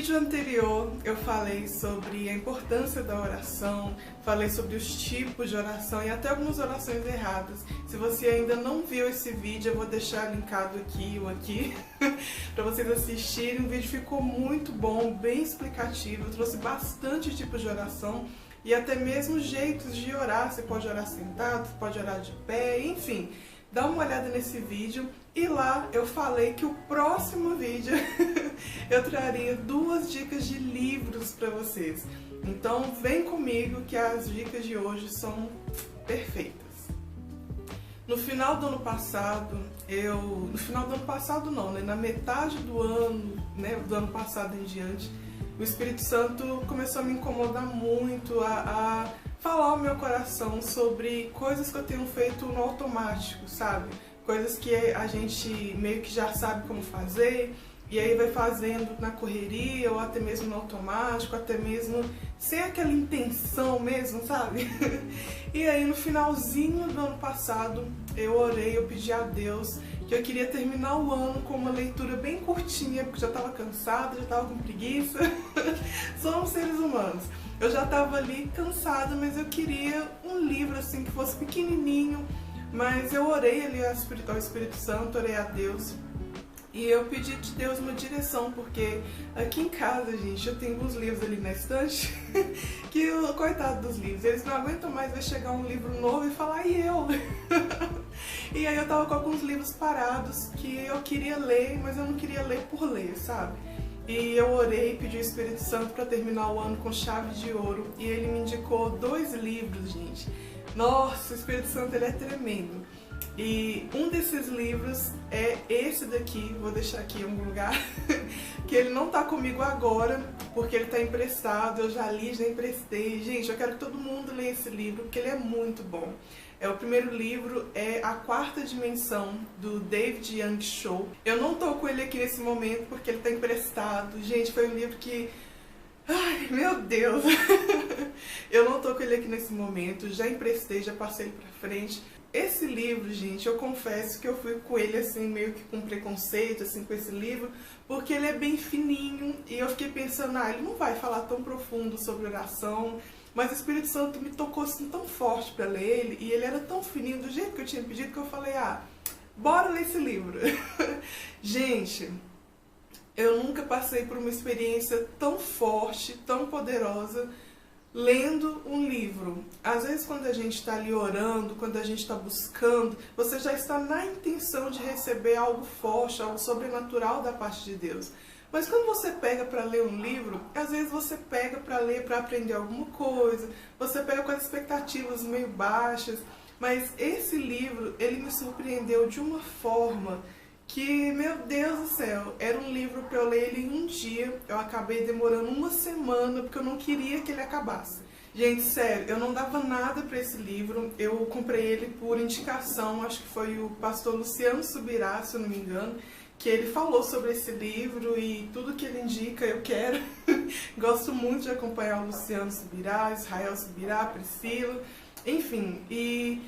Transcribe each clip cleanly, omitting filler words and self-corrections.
vídeo anterior eu falei sobre a importância da oração, falei sobre os tipos de oração e até algumas orações erradas. Se você ainda não viu esse vídeo, eu vou deixar linkado aqui ou aqui para vocês assistirem. O vídeo ficou muito bom, bem explicativo, eu trouxe bastante tipos de oração e até mesmo jeitos de orar. Você pode orar sentado, você pode orar de pé, enfim. Dá uma olhada nesse vídeo e lá eu falei que o próximo vídeo eu traria 2 dicas de livros para vocês. Então vem comigo que as dicas de hoje são perfeitas. No final do ano passado, na metade do ano, do ano passado em diante, o Espírito Santo começou a me incomodar muito, a falar ao meu coração sobre coisas que eu tenho feito no automático, sabe? Coisas que a gente meio que já sabe como fazer e aí vai fazendo na correria ou até mesmo no automático, até mesmo sem aquela intenção mesmo, sabe? E aí no finalzinho do ano passado eu orei, eu pedi a Deus que eu queria terminar o ano com uma leitura bem curtinha, porque já estava cansada, já estava com preguiça. Somos seres humanos. Eu já estava ali cansada, mas eu queria um livro assim que fosse pequenininho. Mas eu orei ali ao Espírito Santo, orei a Deus. E eu pedi de Deus uma direção, porque aqui em casa, gente, eu tenho uns livros ali na estante que, coitado dos livros, eles não aguentam mais ver chegar um livro novo e falar, e eu? E aí eu tava com alguns livros parados que eu queria ler, mas eu não queria ler por ler, sabe? E eu orei e pedi ao Espírito Santo para terminar o ano com chave de ouro. E ele me indicou 2 livros, gente. Nossa, o Espírito Santo ele é tremendo. E um desses livros é esse daqui, vou deixar aqui em algum lugar, que ele não tá comigo agora, porque ele tá emprestado, eu já li, já emprestei. Gente, eu quero que todo mundo leia esse livro, porque ele é muito bom. O primeiro livro é A Quarta Dimensão, do David Young Cho. Eu não tô com ele aqui nesse momento, porque ele tá emprestado. Gente, foi um livro que... Ai, meu Deus! Eu não tô com ele aqui nesse momento, já emprestei, já passei ele pra frente. Esse livro, gente, eu confesso que eu fui com ele assim, meio que com preconceito, assim, com esse livro, porque ele é bem fininho, e eu fiquei pensando, ele não vai falar tão profundo sobre oração, mas o Espírito Santo me tocou assim tão forte pra ler ele, e ele era tão fininho, do jeito que eu tinha pedido, que eu falei, bora ler esse livro. Gente, eu nunca passei por uma experiência tão forte, tão poderosa, lendo um livro. Às vezes quando a gente está ali orando, quando a gente está buscando, você já está na intenção de receber algo forte, algo sobrenatural da parte de Deus. Mas quando você pega para ler um livro, às vezes você pega para ler para aprender alguma coisa, você pega com as expectativas meio baixas, mas esse livro, ele me surpreendeu de uma forma que, meu Deus do céu, era um livro para eu ler ele em um dia. Eu acabei demorando uma semana porque eu não queria que ele acabasse. Gente, sério, eu não dava nada para esse livro. Eu comprei ele por indicação, acho que foi o pastor Luciano Subirá, se eu não me engano, que ele falou sobre esse livro e tudo que ele indica eu quero. Gosto muito de acompanhar o Luciano Subirá, Israel Subirá, Priscila, enfim, e...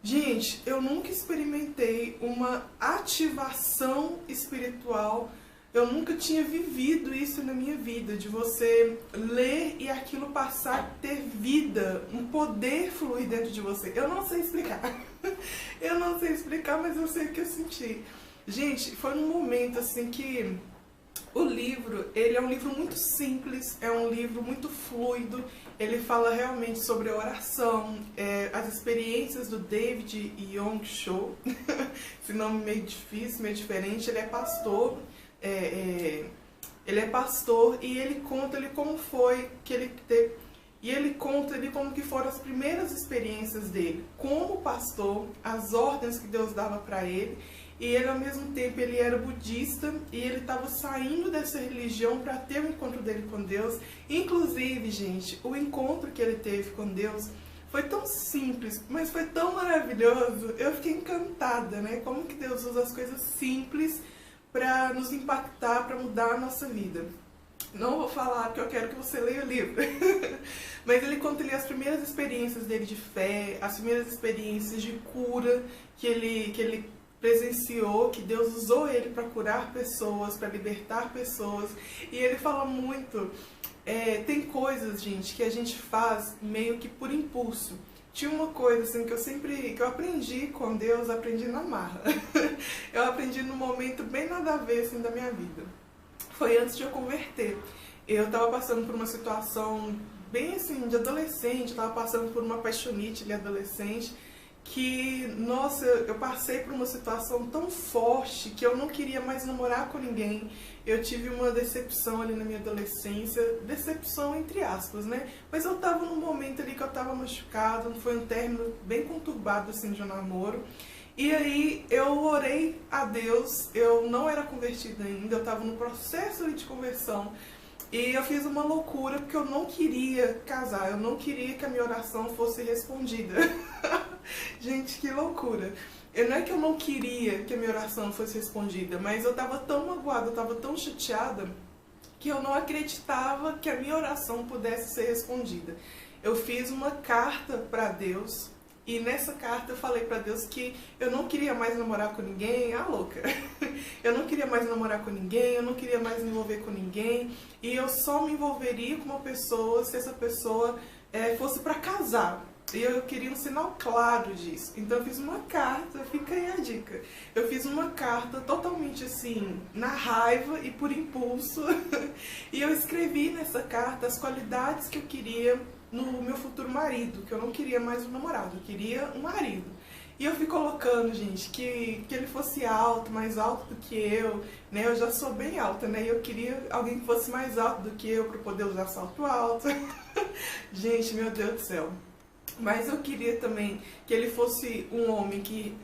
Gente, eu nunca experimentei uma ativação espiritual, eu nunca tinha vivido isso na minha vida, de você ler e aquilo passar a ter vida, um poder fluir dentro de você. Eu não sei explicar, eu não sei explicar, mas eu sei o que eu senti. Gente, foi num momento assim que o livro, ele é um livro muito simples, é um livro muito fluido, ele fala realmente sobre a oração, as experiências do David Young Cho, esse nome meio difícil, meio diferente. Ele é pastor, e ele conta como foi que ele teve, e ele conta como que foram as primeiras experiências dele como pastor, as ordens que Deus dava para ele. E ele, ao mesmo tempo, ele era budista e ele estava saindo dessa religião para ter o encontro dele com Deus. Inclusive, gente, o encontro que ele teve com Deus foi tão simples, mas foi tão maravilhoso. Eu fiquei encantada, né? Como que Deus usa as coisas simples para nos impactar, para mudar a nossa vida. Não vou falar porque eu quero que você leia o livro. Mas ele conta ali as primeiras experiências dele de fé, as primeiras experiências de cura que ele presenciou que Deus usou ele para curar pessoas, para libertar pessoas. E ele fala muito, tem coisas, gente, que a gente faz meio que por impulso. Tinha uma coisa assim que eu aprendi com Deus, aprendi na marra. Eu aprendi num momento bem nada a ver assim da minha vida. Foi antes de eu converter. Eu estava passando por uma situação bem assim de adolescente, estava passando por uma paixonite de adolescente, que, nossa, eu passei por uma situação tão forte que eu não queria mais namorar com ninguém. Eu tive uma decepção ali na minha adolescência, decepção entre aspas, né? Mas eu tava num momento ali que eu tava machucada, foi um término bem conturbado assim de um namoro. E aí eu orei a Deus, eu não era convertida ainda, eu tava no processo de conversão. E eu fiz uma loucura porque eu não queria casar, eu não queria que a minha oração fosse respondida. Gente, que loucura. Não é que eu não queria que a minha oração fosse respondida, mas eu tava tão magoada, eu tava tão chateada, que eu não acreditava que a minha oração pudesse ser respondida. Eu fiz uma carta para Deus, e nessa carta eu falei para Deus que eu não queria mais namorar com ninguém, louca. Eu não queria mais namorar com ninguém, eu não queria mais me envolver com ninguém, e eu só me envolveria com uma pessoa se essa pessoa fosse para casar. E eu queria um sinal claro disso. Então eu fiz uma carta, fica aí a dica. Eu fiz uma carta totalmente assim, na raiva e por impulso. E eu escrevi nessa carta as qualidades que eu queria no meu futuro marido, que eu não queria mais um namorado, eu queria um marido. E eu fui colocando, gente, que ele fosse alto, mais alto do que eu, né? Eu já sou bem alta, né? E eu queria alguém que fosse mais alto do que eu para poder usar salto alto. Gente, meu Deus do céu. Mas eu queria também que ele fosse um homem que...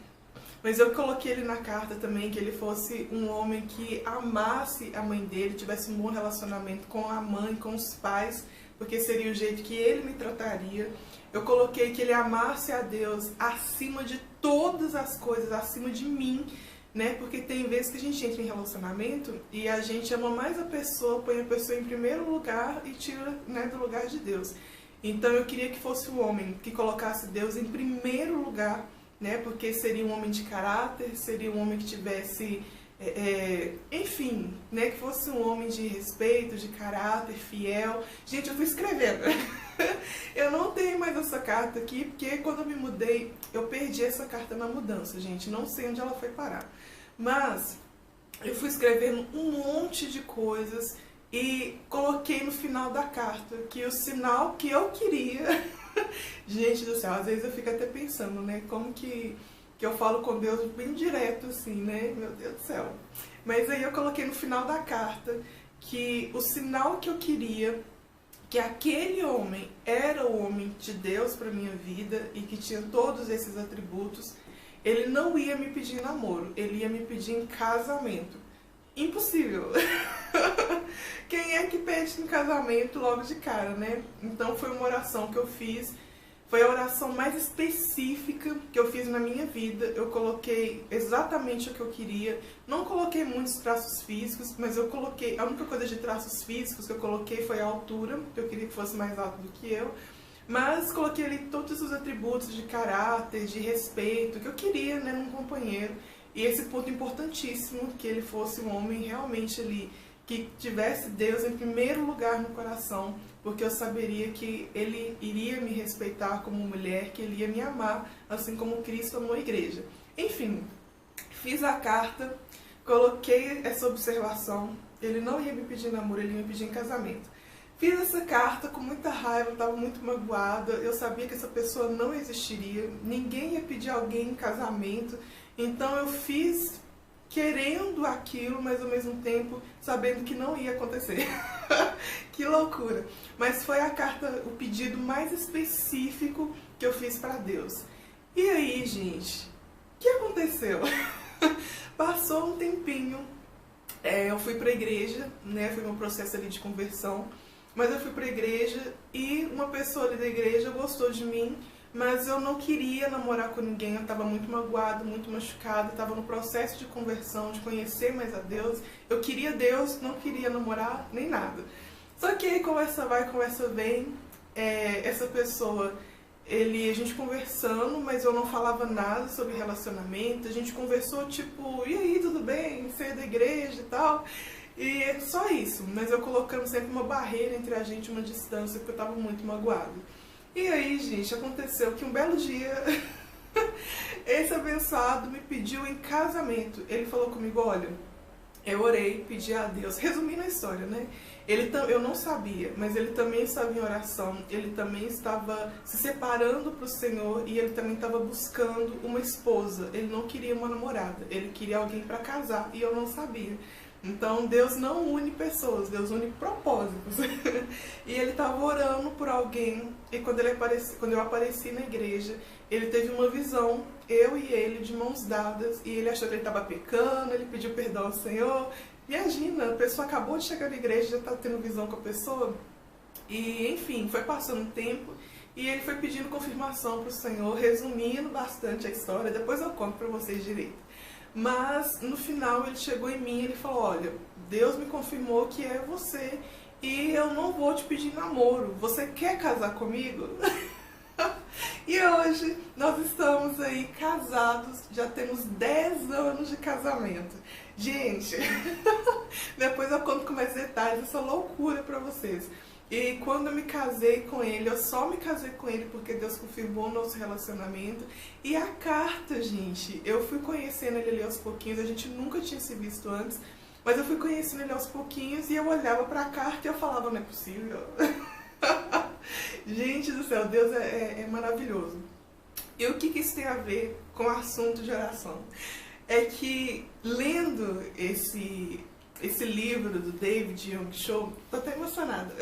Mas eu coloquei ele na carta também, que ele fosse um homem que amasse a mãe dele, tivesse um bom relacionamento com a mãe, com os pais, porque seria o jeito que ele me trataria. Eu coloquei que ele amasse a Deus acima de todas as coisas, acima de mim, né? Porque tem vezes que a gente entra em relacionamento e a gente ama mais a pessoa, põe a pessoa em primeiro lugar e tira, né, do lugar de Deus. Então eu queria que fosse um homem que colocasse Deus em primeiro lugar, né? Porque seria um homem de caráter, seria um homem que tivesse, enfim, né? Que fosse um homem de respeito, de caráter, fiel. Gente, eu tô escrevendo. Eu não tenho mais essa carta aqui, porque quando eu me mudei, eu perdi essa carta na mudança, gente. Não sei onde ela foi parar. Mas eu fui escrevendo um monte de coisas e coloquei no final da carta que o sinal que eu queria... Gente do céu, às vezes eu fico até pensando, né, como que eu falo com Deus bem direto assim, né, meu Deus do céu. Mas aí eu coloquei no final da carta que o sinal que eu queria, que aquele homem era o homem de Deus para minha vida e que tinha todos esses atributos, ele não ia me pedir namoro, ele ia me pedir em casamento. Impossível. Quem é que pede em casamento logo de cara, né? Então foi uma oração que eu fiz, foi a oração mais específica que eu fiz na minha vida. Eu coloquei exatamente o que eu queria, não coloquei muitos traços físicos, mas eu coloquei, a única coisa de traços físicos que eu coloquei foi a altura, que eu queria que fosse mais alto do que eu, mas coloquei ali todos os atributos de caráter, de respeito, que eu queria, né, num companheiro. E esse ponto importantíssimo, que ele fosse um homem realmente ali, que tivesse Deus em primeiro lugar no coração, porque eu saberia que ele iria me respeitar como mulher, que ele ia me amar, assim como Cristo amou a igreja. Enfim, fiz a carta, coloquei essa observação, ele não ia me pedir namoro, ele ia me pedir em casamento. Fiz essa carta com muita raiva, estava muito magoada, eu sabia que essa pessoa não existiria, ninguém ia pedir alguém em casamento, então eu fiz querendo aquilo, mas ao mesmo tempo sabendo que não ia acontecer. Que loucura! Mas foi a carta, o pedido mais específico que eu fiz para Deus. E aí, gente, o que aconteceu? Passou um tempinho, eu fui para a igreja, né? Foi um processo ali de conversão, mas eu fui para a igreja e uma pessoa ali da igreja gostou de mim, mas eu não queria namorar com ninguém, eu estava muito magoada, muito machucada, estava no processo de conversão, de conhecer mais a Deus. Eu queria Deus, não queria namorar, nem nada. Só que aí conversa vai, conversa vem, essa pessoa, a gente conversando, mas eu não falava nada sobre relacionamento. A gente conversou tipo, e aí, tudo bem? Você é da igreja e tal? E é só isso, mas eu colocando sempre uma barreira entre a gente, uma distância, porque eu tava muito magoada. E aí, gente, aconteceu que um belo dia esse abençoado me pediu em casamento. Ele falou comigo, olha, eu orei, pedi a Deus, resumindo a história, né? Eu não sabia, mas ele também estava em oração, ele também estava se separando para o Senhor e ele também estava buscando uma esposa. Ele não queria uma namorada, ele queria alguém para casar e eu não sabia. Então Deus não une pessoas, Deus une propósitos. E ele estava orando por alguém e quando eu apareci na igreja, ele teve uma visão, eu e ele de mãos dadas, e ele achou que ele estava pecando, ele pediu perdão ao Senhor. Imagina, a pessoa acabou de chegar na igreja e já está tendo visão com a pessoa. E enfim, foi passando um tempo e ele foi pedindo confirmação para o Senhor, resumindo bastante a história, depois eu conto para vocês direito. Mas no final ele chegou em mim e ele falou, olha, Deus me confirmou que é você e eu não vou te pedir namoro, você quer casar comigo? E hoje nós estamos aí casados, já temos 10 anos de casamento. Gente, depois eu conto com mais detalhes dessa loucura pra vocês. E quando eu me casei com ele, eu só me casei com ele porque Deus confirmou o nosso relacionamento. E a carta, gente, eu fui conhecendo ele ali aos pouquinhos, a gente nunca tinha se visto antes, mas eu fui conhecendo ele aos pouquinhos e eu olhava pra carta e eu falava, não é possível. Gente do céu, Deus é maravilhoso. E o que isso tem a ver com o assunto de oração? É que lendo esse livro do David Young Cho, tô até emocionada.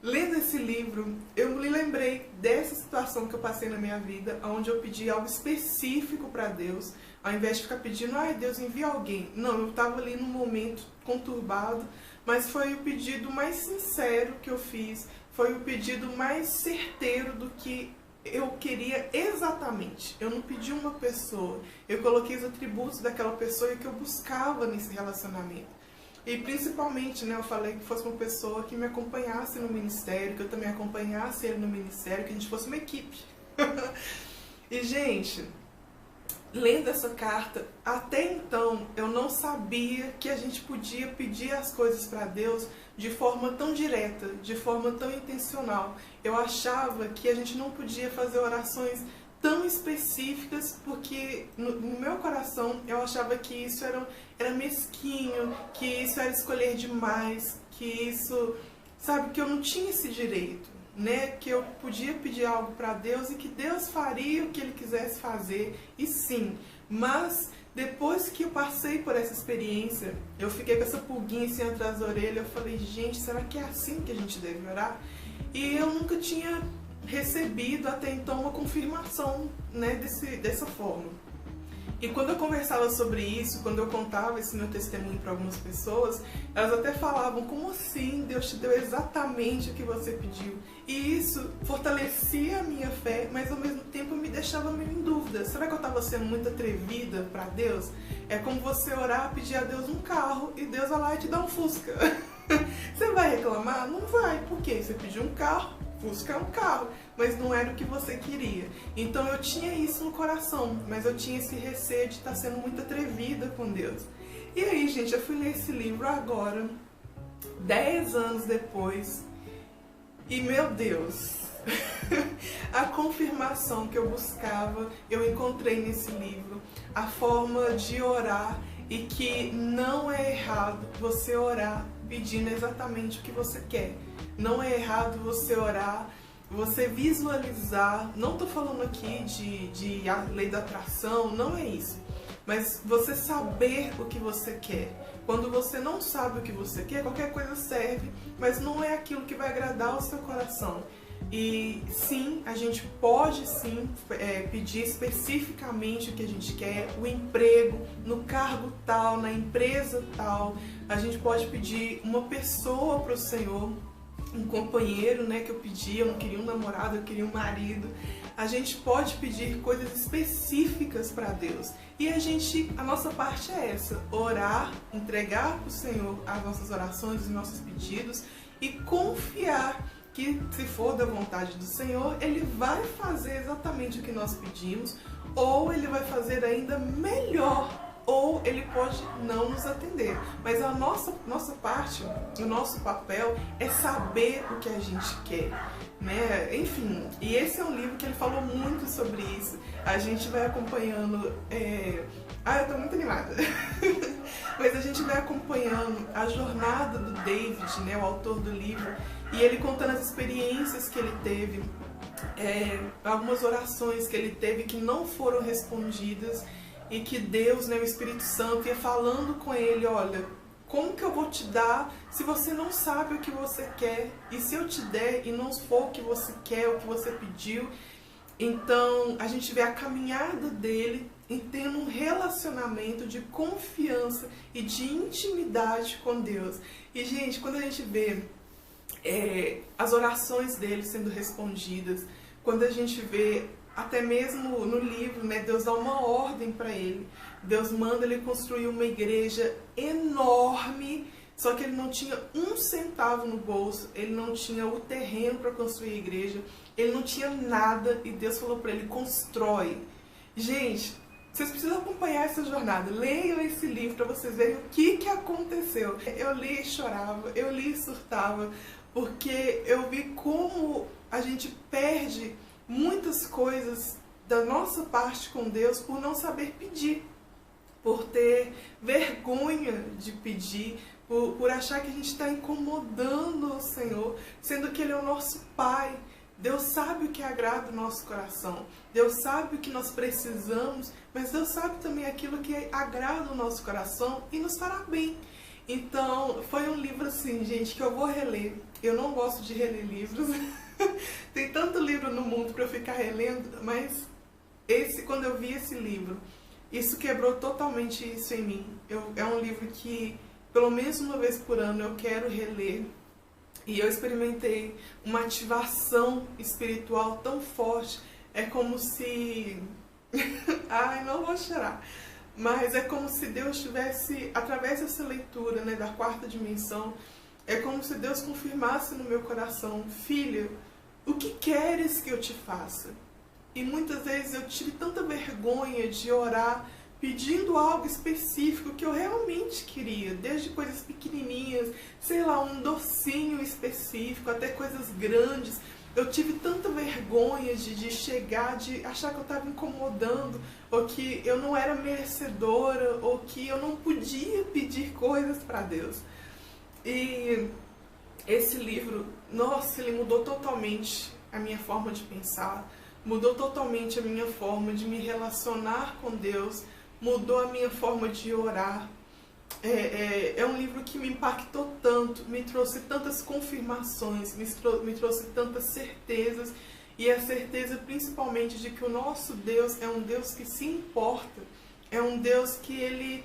Lendo esse livro, eu me lembrei dessa situação que eu passei na minha vida, onde eu pedi algo específico para Deus, ao invés de ficar pedindo, ai Deus, envia alguém. Não, eu estava ali num momento conturbado, mas foi o pedido mais sincero que eu fiz, foi o pedido mais certeiro do que eu queria exatamente. Eu não pedi uma pessoa, eu coloquei os atributos daquela pessoa e que eu buscava nesse relacionamento. E principalmente, né, eu falei que fosse uma pessoa que me acompanhasse no ministério, que eu também acompanhasse ele no ministério, que a gente fosse uma equipe. E, gente, lendo essa carta, até então eu não sabia que a gente podia pedir as coisas para Deus de forma tão direta, de forma tão intencional. Eu achava que a gente não podia fazer orações tão específicas, porque no meu coração eu achava que isso era mesquinho, que isso era escolher demais, que isso, sabe, que eu não tinha esse direito, né? Que eu podia pedir algo para Deus e que Deus faria o que Ele quisesse fazer, e sim, mas depois que eu passei por essa experiência, eu fiquei com essa pulguinha assim atrás da orelha, eu falei, gente, será que é assim que a gente deve orar? E eu nunca tinha recebido até então uma confirmação, né, dessa forma. E quando eu conversava sobre isso, quando eu contava esse meu testemunho para algumas pessoas, elas até falavam, como assim? Deus te deu exatamente o que você pediu. E isso fortalecia a minha fé, mas ao mesmo tempo me deixava meio em dúvida. Será que eu estava sendo muito atrevida para Deus? É como você orar, pedir a Deus um carro e Deus vai lá e te dá um Fusca. Você vai reclamar? Não vai. Por quê? Você pediu um carro, Fusca é um carro, mas não era o que você queria. Então eu tinha isso no coração, mas eu tinha esse receio de estar sendo muito atrevida com Deus. E aí, gente, eu fui ler esse livro agora, 10 anos depois, e meu Deus, a confirmação que eu buscava, eu encontrei nesse livro, a forma de orar, e que não é errado você orar pedindo exatamente o que você quer. Não é errado você orar, você visualizar, não estou falando aqui de a lei da atração, não é isso. Mas você saber o que você quer. Quando você não sabe o que você quer, qualquer coisa serve, mas não é aquilo que vai agradar o seu coração. E sim, a gente pode sim pedir especificamente o que a gente quer, o emprego, no cargo tal, na empresa tal. A gente pode pedir uma pessoa para o Senhor, um companheiro, né, que eu pedi, eu não queria um namorado, eu queria um marido. A gente pode pedir coisas específicas para Deus. E a nossa parte é essa, orar, entregar para o Senhor as nossas orações, os nossos pedidos e confiar que, se for da vontade do Senhor, Ele vai fazer exatamente o que nós pedimos, ou Ele vai fazer ainda melhor, ou Ele pode não nos atender. Mas a nossa parte, o nosso papel é saber o que a gente quer, né? Enfim, e esse é um livro que ele falou muito sobre isso. A gente vai acompanhando... eu tô muito animada! Mas a gente vai acompanhando a jornada do David, né, o autor do livro, e ele contando as experiências que ele teve, algumas orações que ele teve que não foram respondidas, e que Deus, né, o Espírito Santo, ia falando com ele: olha, como que eu vou te dar se você não sabe o que você quer? E se eu te der e não for o que você quer, o que você pediu? Então a gente vê a caminhada dele em tendo um relacionamento de confiança e de intimidade com Deus. E, gente, quando a gente vê as orações dele sendo respondidas, quando a gente vê até mesmo no livro, né, Deus dá uma ordem para ele. Deus manda ele construir uma igreja enorme, só que ele não tinha um centavo no bolso, ele não tinha o terreno para construir a igreja, ele não tinha nada, e Deus falou para ele: constrói. Gente, vocês precisam acompanhar essa jornada, leiam esse livro para vocês verem o que aconteceu. Eu li e chorava, eu li e surtava, porque eu vi como a gente perde muitas coisas da nossa parte com Deus por não saber pedir, por ter vergonha de pedir, por achar que a gente está incomodando o Senhor, sendo que Ele é o nosso Pai. Deus sabe o que agrada o nosso coração, Deus sabe o que nós precisamos, mas Deus sabe também aquilo que agrada o nosso coração e nos fará bem. Então, foi um livro assim, gente, que eu vou reler. Eu não gosto de reler livros, tem tanto livro no mundo para eu ficar relendo, mas quando eu vi esse livro, isso quebrou totalmente isso em mim. É um livro que, pelo menos uma vez por ano, eu quero reler. E eu experimentei uma ativação espiritual tão forte. É como se... Ai, não vou chorar. Mas é como se Deus tivesse, através dessa leitura, né, da quarta dimensão, é como se Deus confirmasse no meu coração: filha, o que queres que eu te faça? E muitas vezes eu tive tanta vergonha de orar pedindo algo específico que eu realmente queria, desde coisas pequenininhas, sei lá, um docinho específico, até coisas grandes. Eu tive tanta vergonha de chegar, de achar que eu estava incomodando, ou que eu não era merecedora, ou que eu não podia pedir coisas para Deus. E esse livro, nossa, ele mudou totalmente a minha forma de pensar, mudou totalmente a minha forma de me relacionar com Deus, mudou a minha forma de orar. É um livro que me impactou tanto, me trouxe tantas confirmações, me trouxe tantas certezas, e a certeza principalmente de que o nosso Deus é um Deus que se importa, é um Deus que Ele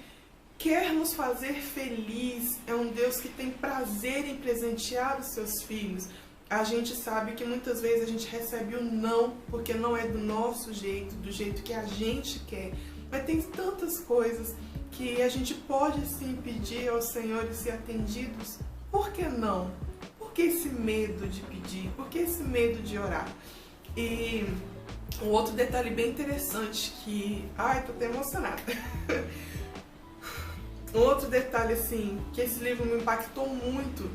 quer nos fazer feliz, é um Deus que tem prazer em presentear os seus filhos. A gente sabe que muitas vezes a gente recebe o não, porque não é do nosso jeito, do jeito que a gente quer. Mas tem tantas coisas que a gente pode sim pedir ao Senhor e ser atendidos. Por que não? Por que esse medo de pedir? Por que esse medo de orar? E um outro detalhe bem interessante que... Ai, tô até emocionada. Um outro detalhe assim, que esse livro me impactou muito,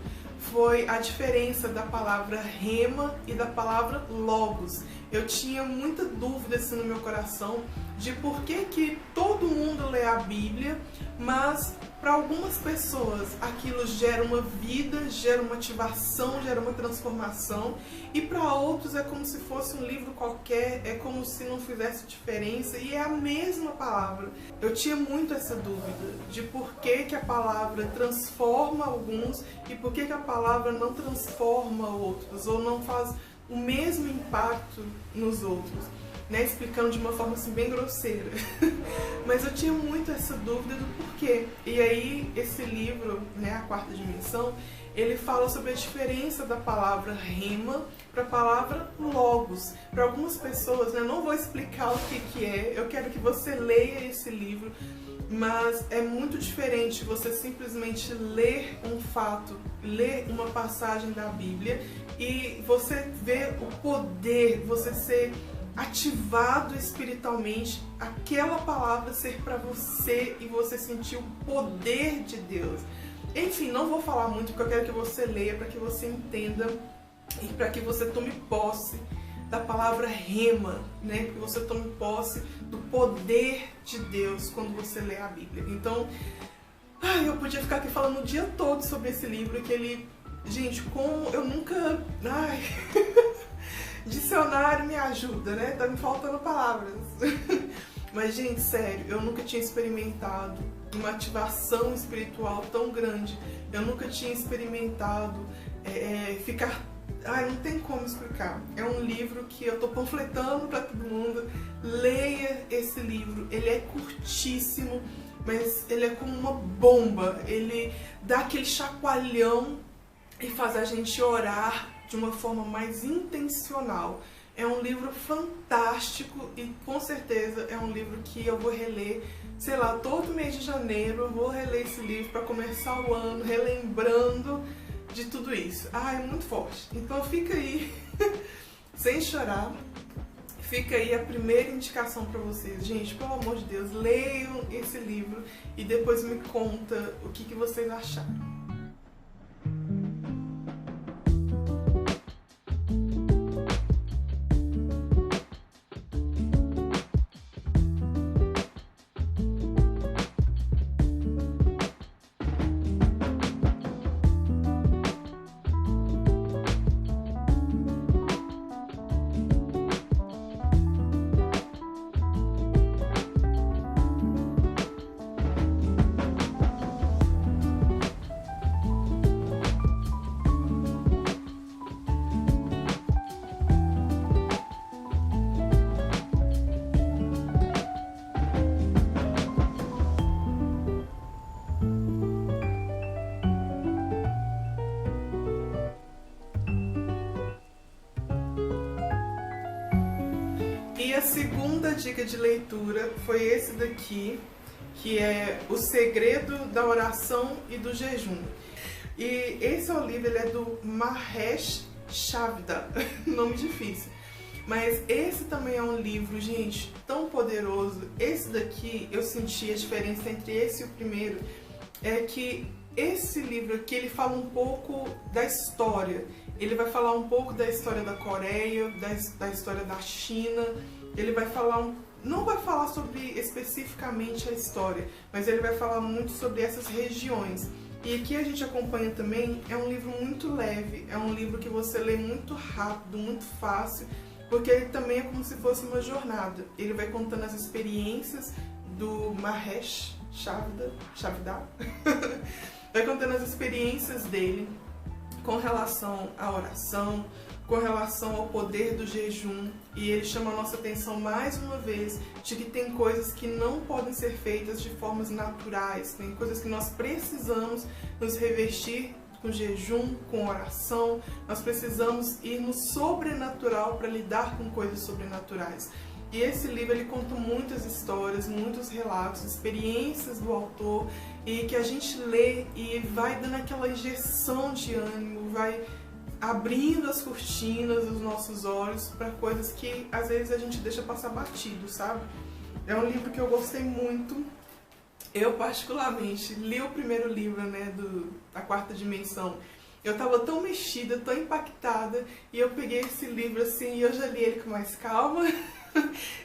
foi a diferença da palavra rema e da palavra logos. Eu tinha muita dúvida assim no meu coração de por que todo mundo lê a Bíblia, mas para algumas pessoas aquilo gera uma vida, gera uma ativação, gera uma transformação, e para outros é como se fosse um livro qualquer, é como se não fizesse diferença, e é a mesma palavra. Eu tinha muito essa dúvida de por que a palavra transforma alguns e por que a palavra não transforma outros, ou não faz o mesmo impacto nos outros. né, explicando de uma forma assim bem grosseira. Mas eu tinha muito essa dúvida do porquê. E aí esse livro, né, A Quarta Dimensão, ele fala sobre a diferença da palavra rema para a palavra logos. Para algumas pessoas, né, eu não vou explicar o que é, eu quero que você leia esse livro, mas é muito diferente você simplesmente ler um fato, ler uma passagem da Bíblia e você ver o poder, você ser ativado espiritualmente, aquela palavra ser para você e você sentir o poder de Deus. Enfim, não vou falar muito porque eu quero que você leia para que você entenda e para que você tome posse da palavra rema, né? Que você tome posse do poder de Deus quando você lê a Bíblia. Então, eu podia ficar aqui falando o dia todo sobre esse livro, que ele, gente, como eu nunca, dicionário me ajuda, né? Tá me faltando palavras. Mas, gente, sério, eu nunca tinha experimentado uma ativação espiritual tão grande. Eu nunca tinha experimentado ficar... não tem como explicar. É um livro que eu tô panfletando pra todo mundo. Leia esse livro. Ele é curtíssimo, mas ele é como uma bomba. Ele dá aquele chacoalhão e faz a gente orar de uma forma mais intencional. É um livro fantástico e com certeza é um livro que eu vou reler, sei lá, todo mês de janeiro eu vou reler esse livro para começar o ano relembrando de tudo isso. É muito forte. Então fica aí, sem chorar, fica aí a primeira indicação para vocês. Gente, pelo amor de Deus, leiam esse livro e depois me conta o que vocês acharam. E a segunda dica de leitura foi esse daqui, que é O Segredo da Oração e do Jejum. E esse é o livro, ele é do Mahesh Chavda, nome difícil. Mas esse também é um livro, gente, tão poderoso. Esse daqui, eu senti a diferença entre esse e o primeiro, é que esse livro aqui, ele fala um pouco da história. Ele vai falar um pouco da história da Coreia, da história da China. Ele vai falar, não vai falar sobre especificamente a história, mas ele vai falar muito sobre essas regiões. E aqui a gente acompanha também, é um livro muito leve, é um livro que você lê muito rápido, muito fácil, porque ele também é como se fosse uma jornada. Ele vai contando as experiências do Mahesh Chavda, vai contando as experiências dele com relação à oração, com relação ao poder do jejum, e ele chama a nossa atenção mais uma vez de que tem coisas que não podem ser feitas de formas naturais, tem coisas que nós precisamos nos revestir com jejum, com oração, nós precisamos ir no sobrenatural para lidar com coisas sobrenaturais. E esse livro, ele conta muitas histórias, muitos relatos, experiências do autor, e que a gente lê e vai dando aquela injeção de ânimo, vai abrindo as cortinas dos nossos olhos para coisas que às vezes a gente deixa passar batido, sabe? É um livro que eu gostei muito. Eu particularmente li o primeiro livro, né, da Quarta Dimensão. Eu tava tão mexida, tão impactada, e eu peguei esse livro assim e eu já li ele com mais calma.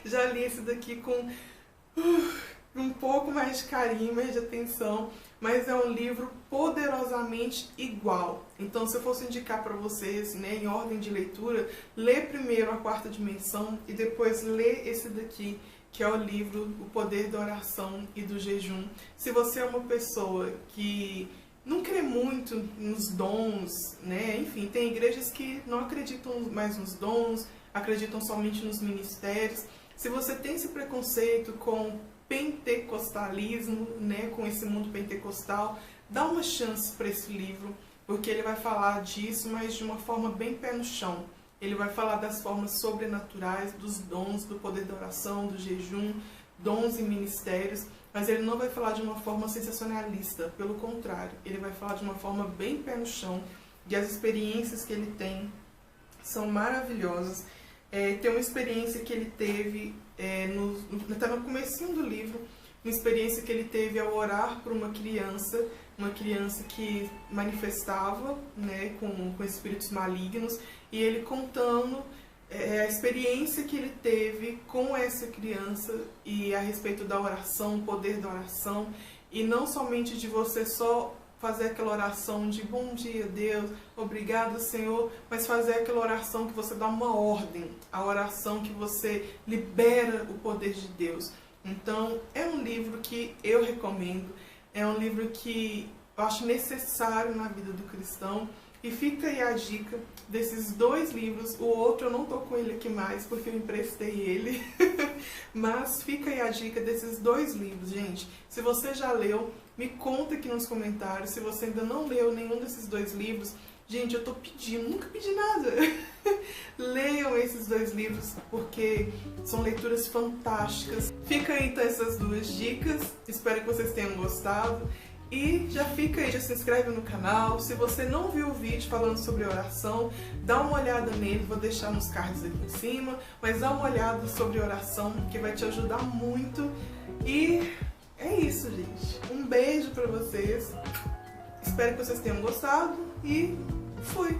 Já li esse daqui com um pouco mais de carinho, mais de atenção, mas é um livro poderosamente igual. Então, se eu fosse indicar para vocês, né, em ordem de leitura, lê primeiro A Quarta Dimensão e depois lê esse daqui, que é o livro O Poder da Oração e do Jejum. Se você é uma pessoa que não crê muito nos dons, né? Enfim, tem igrejas que não acreditam mais nos dons, acreditam somente nos ministérios. Se você tem esse preconceito com pentecostalismo, né, com esse mundo pentecostal, dá uma chance para esse livro, porque ele vai falar disso, mas de uma forma bem pé no chão. Ele vai falar das formas sobrenaturais, dos dons, do poder da oração, do jejum, dons e ministérios, mas ele não vai falar de uma forma sensacionalista, pelo contrário, ele vai falar de uma forma bem pé no chão, e as experiências que ele tem são maravilhosas. Tem uma experiência que ele teve, está no comecinho do livro, uma experiência que ele teve ao orar por uma criança que manifestava, né, com espíritos malignos, e ele contando a experiência que ele teve com essa criança e a respeito da oração, o poder da oração, e não somente de você só fazer aquela oração de bom dia, Deus, obrigado, Senhor, mas fazer aquela oração que você dá uma ordem, a oração que você libera o poder de Deus. Então, é um livro que eu recomendo, é um livro que eu acho necessário na vida do cristão. E fica aí a dica desses 2 livros. O outro eu não tô com ele aqui mais porque eu emprestei ele. Mas fica aí a dica desses 2 livros, gente. Se você já leu, me conta aqui nos comentários. Se você ainda não leu nenhum desses 2 livros, gente, eu tô pedindo, nunca pedi nada. Leiam esses 2 livros porque são leituras fantásticas. Fica aí então essas 2 dicas. Espero que vocês tenham gostado. E já fica aí, já se inscreve no canal. Se você não viu o vídeo falando sobre oração, dá uma olhada nele, vou deixar nos cards aqui em cima. Mas dá uma olhada sobre oração, que vai te ajudar muito. E é isso, gente. Um beijo pra vocês. Espero que vocês tenham gostado e fui!